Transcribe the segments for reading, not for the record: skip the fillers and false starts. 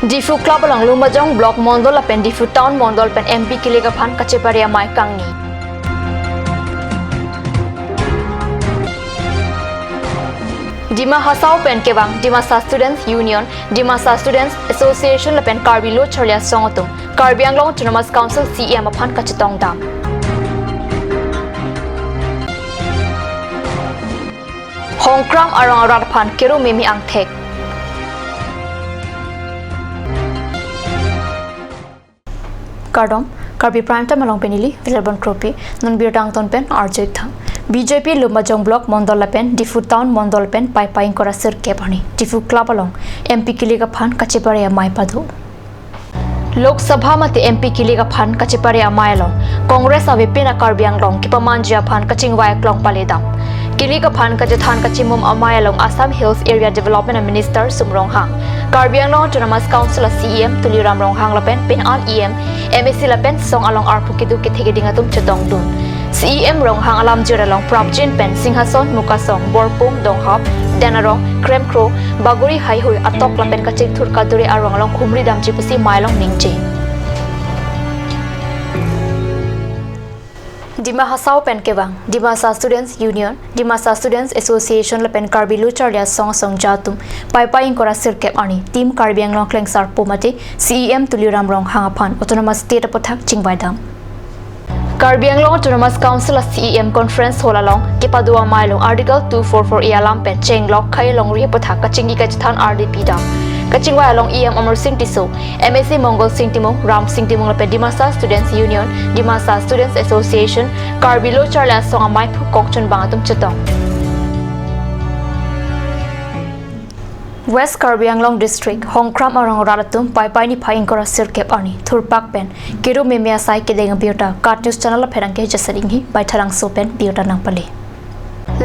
Difu Club along Lumajong Block Mondol pen Difu Town Mondol pen MP Kilega Phan Kacheparia Mai Kangni. Dima Hasau pen Kebang Dimasa Students Union Dimasa Students Association pen Karbi Lo Charlia Songotum Karbi Anglong Autonomous Council CEM Phan Kachetong Dam. Hongkram arong arar phan Kero Mimi Angthek. Kardom Karbi Prime Time along Penili Vilabon Kropi non Birdang Ton Pen Arjek Tham BJP Lumajong Block Mondol pen Difu Town Mondol pen Pai Pai Kora Sir Kepani Difu Club along MP Kilega Phan Kacheparia Mai Padu Lok Sabha Mati MP Kilega Phan Kacheparia Mai along Congress Avipina Karbi Anglong Kipamanjia Phan Kachingwai Klong Paledam Kilega Phan Kajathan Kachimum Amai along Assam Hills Area Development Minister Sumrong Hang Karbi Anglong Autonomous Council CEM Tuliram Rong Hang Lapen Pen An EM MSC Lapen Song along Arpukidu Kitigedingatum Chetong Dun CEM Rong Hang Alam Jiralong Prabjin Pen Singhason Mukasong Borpung Donghap Danarong Krem Kro Baguri Haihui Atok Lapen Kachik Thurkaduri Arong along Khumri Damchi Pusi Mailong Ningche Dima Hasau pen Kebang Dimasa Students Union Dimasa Students Association Lapen Karbi Lu Charlia Song Jatum Pai Pai Kora Sir Kep Ani Team Karbi Anglong Klengsar Pomate CEM Tuliram Rong Hangaphan Autonomous State Apothak Chingbaidam Karbi Anglong Autonomous Council CEM Conference Holalong Kipadua Mailong Article 244 Ialam Pen Chenglok Khailong Riapothak Kachingi Kachan RDP Dam Kachingwa along EM Amar Singh Tiso MSC Mongol Singh Timong Ram Singh Timong Lapen Dimasa Students Union Dimasa Students Association Karbi Lo Charlia Song Amai Phu Kokchun Bangatum Chetong West Karbi Anglong District Hongkram Arong Raratum Pai Pai Ni Pai Kora Sir Kep Ani Thurpak Pen Kiru Memia Sai Kedeng Biota Kat News Channel Pherangke Jasaringhi Bai Tharang Sopen Biota Nangpali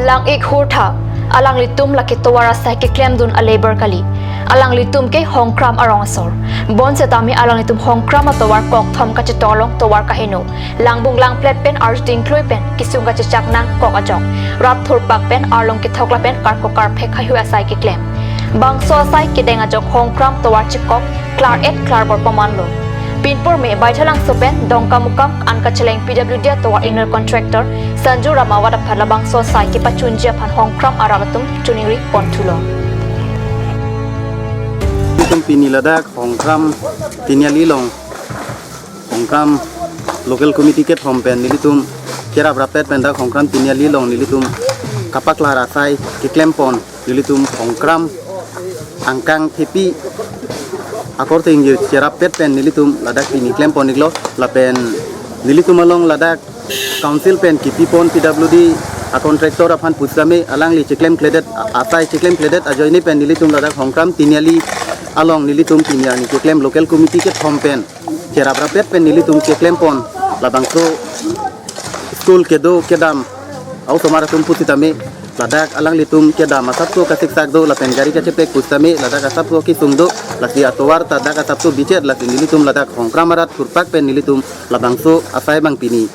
Lang Ik Hurtha Alang Litum Lakitowara Sai Ke Klem Dun A Labor Kali Alang Litum Ke Hongkram Arong Asor Bon Setami Alang Litum Hongkram Atowar Kok Thom Kachitolong Towar Kahino Langbung Lang Plet Pen Arjting Klui Pen Kisung Kachachak Nang Kok Ajong Rap Thurpak Pen Arlong Kithokla Pen Karko Karpek Hayu Asai Ke Klem Bangso Asai Kedeng Ajok Hongkram Towar Chikok Klar Et Klar Bor Pamanlo Pinpur Me Baithalang Sopen Dongka Mukam Anka Cheleng PWD Towar Inner Contractor Sanju Ramawada Phala Bangso Asai Ki Pachunjia Phan Hongkram Arabatum Chuningri Pontulo Pini Ladak Hongkram Tinyali Long Hongkram Local Committee Ket Hompen Nilitum Kera Brapet Pendak Hongkram Tinyali Long Nilitum Kapak Lara Sai Kiklempon Nilitum Hongkram Angkang Tepi According to Cherapet Pen Nilitum Ladak Pini Klempon Niglo Lapen Nilitum along Ladak Council Pen Kipipon PWD a contractor upon Pusame Alangli Chiklem Cledet Asai Chiklem Cledet Ajoini Pen Nilitum Ladak Hongkram Tinyali along Nilitum Tinyani Chiklem Local Committee Ket Hompen Cherapet Pen Nilitum Chiklempon Labangso School Kedo Kedam Automaratum Putitame Ladak alang litum kedam asapto kasik sakdo la pengari kachepek pustame ladak asapto ki sungdo lasi atowar tadak asapto bicet lasi nilitum ladak hongkramarat kurpak pen nilitum labangso asai bang pini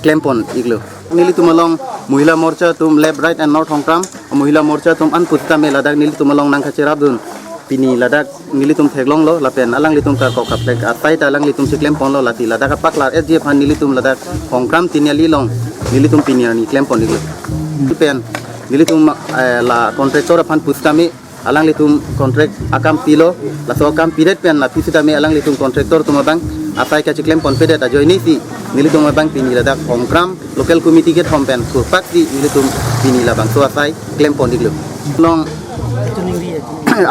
klempon iglo nilitum along muhila morcha tum left right and north hongkram muhila morcha tum an pustame ladak nilitum along nang kacherabdun pini ladak nilitum theglong lo lapen alang litum ka ko kaplek asai ta alang litum siklempon lo lati ladak paklar sg phan nilitum ladak hongkram tinyali long nilitum piniani klempon iglo pen Nilitum la contractor upon Pustame, alang litum contract akam pilo, la so akam pidet pen la pisitame alang litum contractor tumabang, asai kachiklem confident ajoinisi, nilitum abang pini ladak Hongkram, local committee get hompen, kurpakti nilitum pini labang, so asai klem pondiglo. Long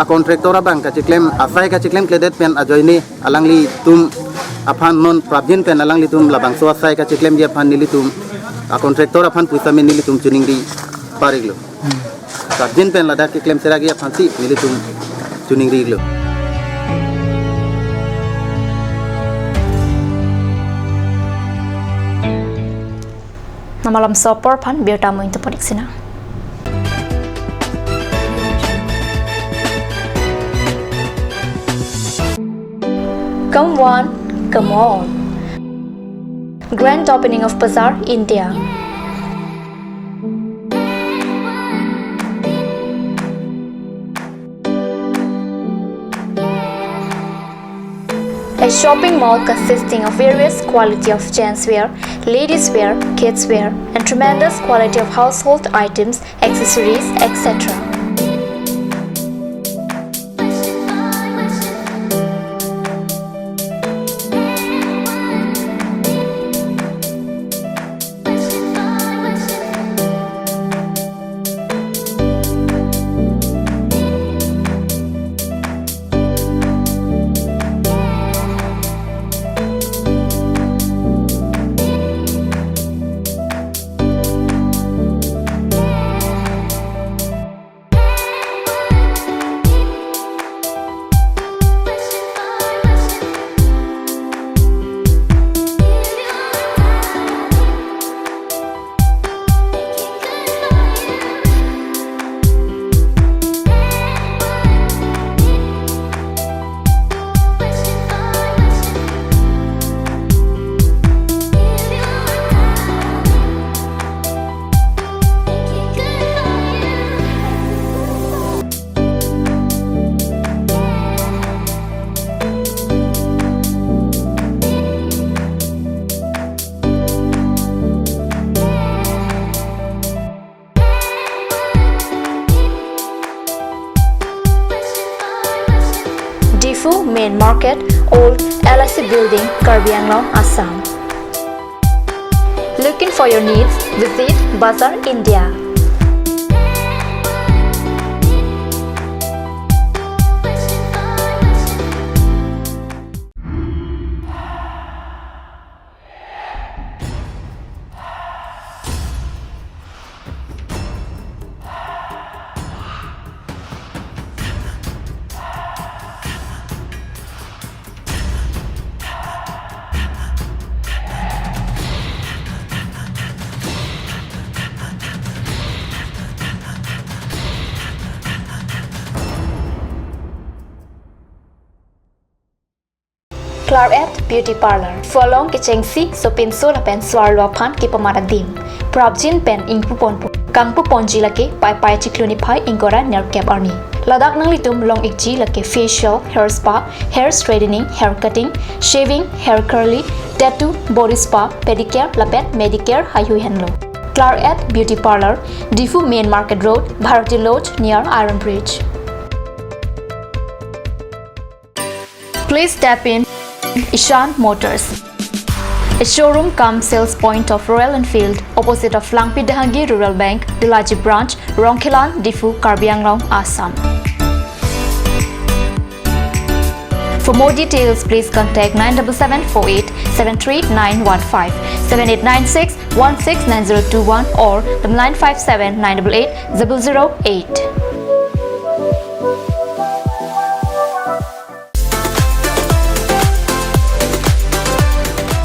a contractor abang kachiklem, asai kachiklem kledet pen ajoini, alang litum upon non prabjin pen alang litum labang, so asai kachiklem dia pan nilitum, a contractor upon Pustame nilitum chuningri. Pariglo. Sarjin pen ladak ke klem seragi aphansi nilitum tuning riglo. Namalam sopor pan biar tamu itu podiksina. Come on, come on. Grand opening of Bazaar, India. A shopping mall consisting of various quality of gents wear, ladies wear, kids wear, and tremendous quality of household items, accessories, etc. Difu Main Market, Old LIC Building, Karbi, Assam. Looking for your needs? Visit Bazaar India. Claret Beauty Parlor. Folong Kichengsi Sopin Solapen Swarlopan Kipamaradim. Prabjin Pen Ingpupon Kangpupon Jilake Pai Pai Chiklunify Ingora Nerkep Arni. Ladak nang litum long ikji lake facial, hair spa, hair straightening, hair cutting, shaving, hair curly, tattoo, body spa, pedicure, lapet, medicare, hayu henlo. Claret Beauty Parlor, Difu Main Market Road, Bharati Lodge near Iron Bridge. Please tap in Ishan Motors, a showroom cum sales point of Royal Enfield opposite of Langpi Dahangi Rural Bank, Dilaji Branch, Rongkhelan, Difu, Karbi Anglong, Assam. For more details, please contact 97748 73915, 7896 169021 or 957 988 008.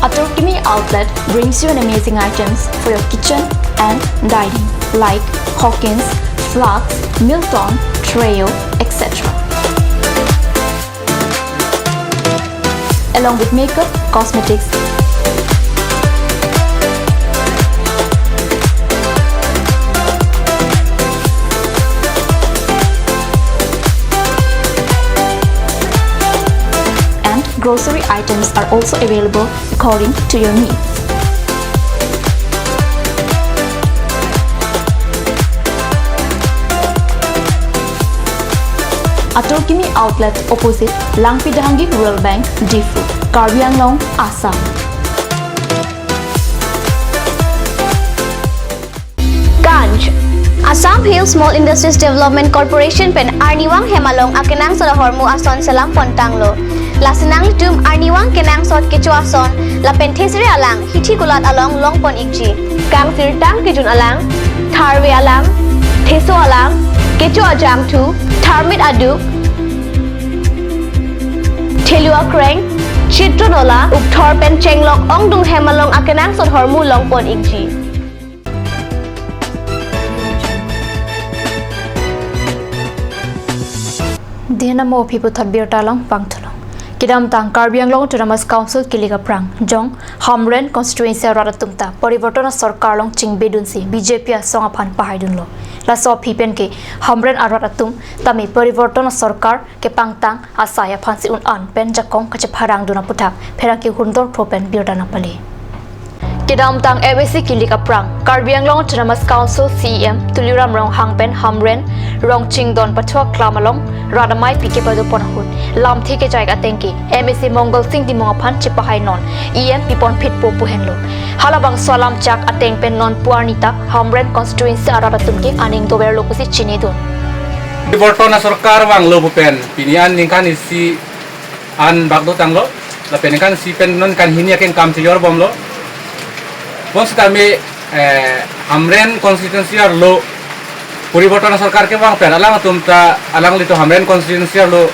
Atorkimi Outlet brings you an amazing items for your kitchen and dining like Hawkins, Flax, Milton, Treo, etc. Along with makeup, cosmetics, grocery items are also available according to your needs. Atorkimi Outlet opposite Langpi Dahangi Rural Bank, Difu, Karbi Anglong, Assam. Ganj Assam Hill Small Industries Development Corporation pen Arniwang Hemalong akenang sa hormu ason selam pontanglo. Lasinang litum Arniwang kenang sot kecu ason la penthesiri alang hithi kulat along longpon ikji. Kang sirtang kijun alang, tharwe alang, theso alang, kecu ajam tu, tharmit aduk, thelua kreng, chitronola, ukthor pen chenglok ongdung hemalong akenang sot hormu longpon ikji. Dinamo people tadbir talang pangtulong. Kidam tang Karbi Anglong Autonomous Council kiliga prang jong Hamren constituency raratumta parivartona sarkar long ching bedunsi BJP song aphan pahai dunlo laso phipen ke hamren arat atum tami parivarton sarkar ke pangtang asaya phansi un an pen jakong kache pharang duna puthak pherang ki hundor propen birdana pali Kedam tang ABC kilik aprang Karbi Anglong Autonomous Council CEM Tuliram rong hangpen hamren rong chingdon pathwa klamalong radamai pike padu ponhut lam theke jaiga tengki MSC Mongol Singh dimong phan chipahai non EM pipon phit po puhenlo halabang salam chak ateng pen non puarnita hamren constituency araratum ki aning dober lokusi chinidun Dibortona sarkar wang lo pen pinian ningkan isi an bagdo tanglo la penkan si pen non kan hinia ken kam tiyor bomlo Bos kami hamren konstitusi lo puribortona sarkar ke wang pen alang tumta alang lito hamren konstitusi lo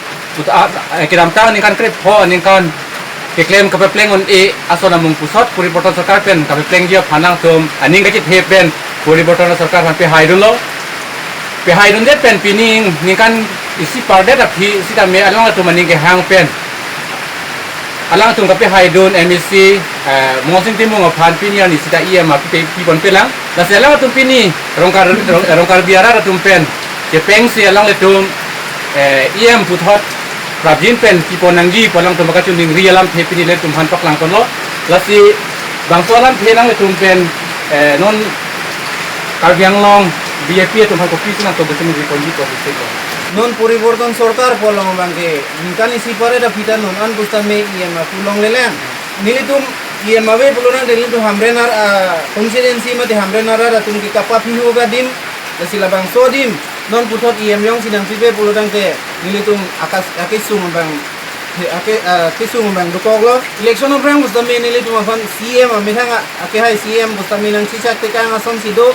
kidam ta ningkan krip ho ningkan klaim kapepleng on e asona mung pusat puribortona sarkar pen kapepleng dia phanang tum aning gachit he pen puribortona sarkar han pe haidun lo pe haidun det pen pining ningkan isi parde ta phi sita me alang tu maning ke hang pen alang tung kape haidun MSC mosing timung phan pinian isi ta EM ape pi pon pelang la se alang tum pini rongkar biara tum pen ke peng se alang le tum EM puthot prabjin pen pi ponanggi polang tum ka chuning rialam the pini le tum han paklang kon lo la si bangsolam phelang le tum pen non Karbi Anglong BJP tum ha kopi sina to betum ri konji to se ko non puriborton sarkar polong bangke ningkani sipare da pita non an bustame iema pulong lelen nilitum iema we pulona nilitum hamrenar constituency mate hamrenar ra tum ki kapapi hoga dim sila bang sodim non puthot iem yong sinang pipe pulodang te nilitum akas akisung bang kisung bang dukoglo election of rang bustame nilitum afan CM amithanga ake hai CM bustame nang chichak te kang asom sido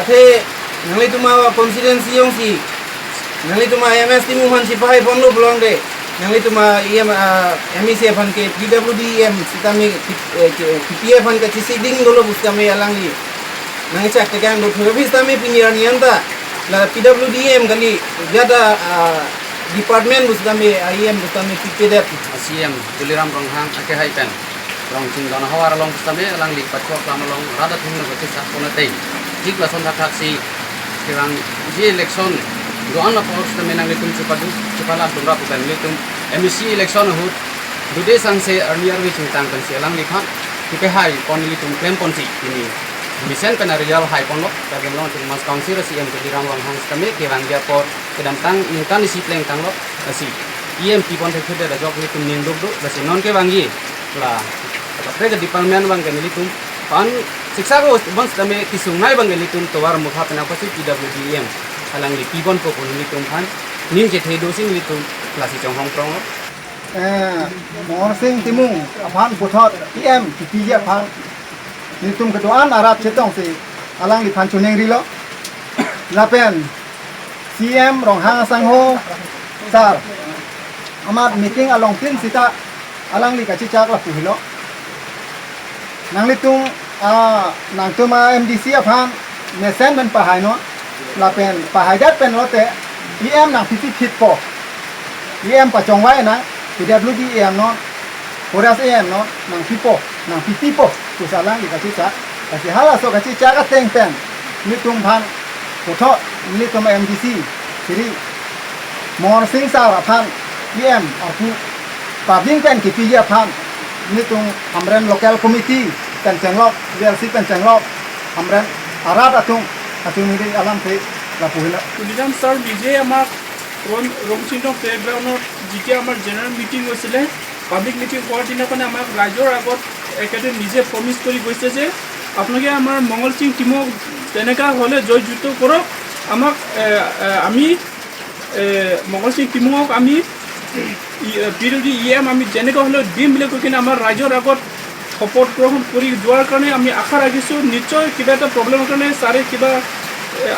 ate nilitum constituency yong si Nang itu mah MS timu han sipai pon lo belong de. Nang itu mah MEC fan ke PWDM sitami PPF fan ke cisiding dulu bus kami alang li. Nang cak tekan do service kami pingiran yanta. La PWDM kali jada department bus kami IM bus kami PPDF CM Tuliram rong hang ake hai pen. Rong ching don hawar long bus kami alang li patwa kama long rada thing no ke sa ponate. Tik la son thak si kirang ji election doan la post kami nang litum cepala dumra bukan litum MSC election hut dude sang se earlier we cintang kan se lang likhan tipe hai pon litum claim pon si ini misen kan result hai pon lo bagi long mas council si em dirang long hang kami ke wang dia por kedam tang ingkan isi pleng tang lo si em pon te khede da jok litum ning duk duk basi non ke wangi la pre ke department bang kan litum pan siksa ko bang kami kisungai bang litum towar mukha pena ko si PWDM alang li pibon po kun litum han ning je thei do sing litum klasi chong hong prong mor sing timung aphan puthot EM PPF phan litum kedoan arab chetong si alang li phan chuneng rilo lapen CM rong hang sang ho sar amat meeting along tin sita alang li kachi chak la puhilo nang litum nang tuma MDC aphan mesen ben pahai no la pen pahajat pen lote EM nang piti fit po EM pa chongwai na PWDM no Horas EM no nang pipo nang piti po tu salang di kacica kasi hala so kacica ka teng pen litum phan photo litum MDC siri mor sing sa phan EM aku pabing pen ki pija phan litum hamren local committee pen chenglok DLC pen chenglok hamren arat atung Atung ini alam te lapuhila. Tuliram sir bijay amak rongchindong playground jike amar general meeting hosile public meeting hor dina kone amak rajor agot academy nije promise kori goise je apnage amar mongol singh timo teneka hole joy juto korok amak ami mongol singh timo ami PWDM ami jeneka hole dim bile kokina amar rajor agot support গ্রহণ করি যোৱাৰ কাৰণে আমি আশা ৰাখিছোঁ নিশ্চয় কিবা এটা প্ৰব্লেমৰ কাৰণে সাৰে কিবা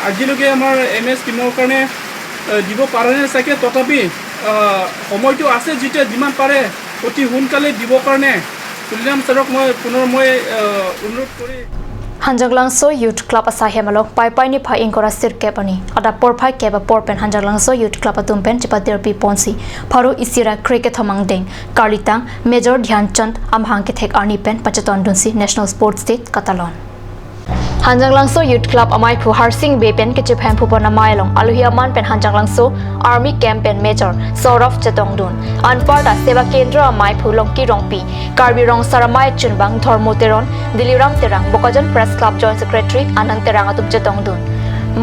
আজিলৈকে আমাৰ MS টিমৰ কাৰণে দিব পাৰে নে চাগে তথাপি সময়টো আছে যেটা যিমান পাৰে অতি সোনকালে দিব কাৰণে তুলিৰাম ছাৰক মই পুনৰ অনুৰোধ কৰি Hanjanglangso Youth Club asahe malok pai ni phai ingkora sirke pani ada porphai keba porpen Hanjanglangso Youth Club atumpen chipatir pi ponsi pharu isira cricket thamang deng Karlitang Major Dhyanchand amhang ke thek arni pen pachaton dunsi National Sports Day Katalon Hanjang Langso Youth Club amai phu Harsing Bay pen ke chephem phu pon amai long Aluhiaman pen Hanjang Langso Army Campaign Major Saurav Chetongdun Anparta Seva Kendra amai phu Longki Rongpi Karbi Rong Saramai Chunbang Thormoteron Diliram Terang Bokajan Press Club Joint Secretary Anand Terang atup Chetongdun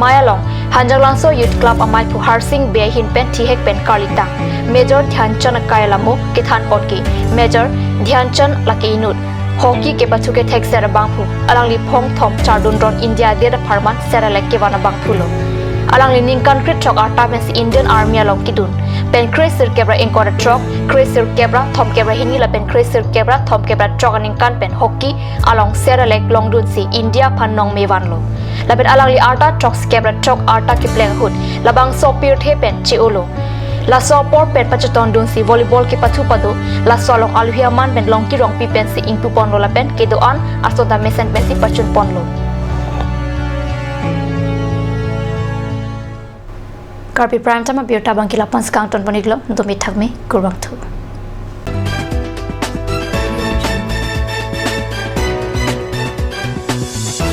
Mayalong Hanjang Langso Youth Club amai phu Harsing Bay hin pen Thihek pen Karlita Major Dhyanchan Kailamo Kithan Potki Major Dhyanchan Laki Inut Hockey ke pachu ke thek sera bangphu alangli phong thom chardun ron India de farman sera lek ke wana bangphulo alangli ning concrete truck arta men Indian Army along kidun pen crazer kebra enkora truck crazer kebra thom kebra hini la pen crazer kebra thom kebra truck ning kan pen hockey along sera lek long dun si India phan nong mewanlo la pen alangli arta truck kebra truck arta ki pleng hut labang so pir the pen chiolo La sopor pen pachaton dun si volleyball ke pachu padu la solong Aluhiaman ben long ki rong pi pen si ingpu ponlo la pen ke doan asonta mesen pen si pachun ponlo Karbi prime time biota bangkila pans kang ton boniglo domi thakme kurbang thu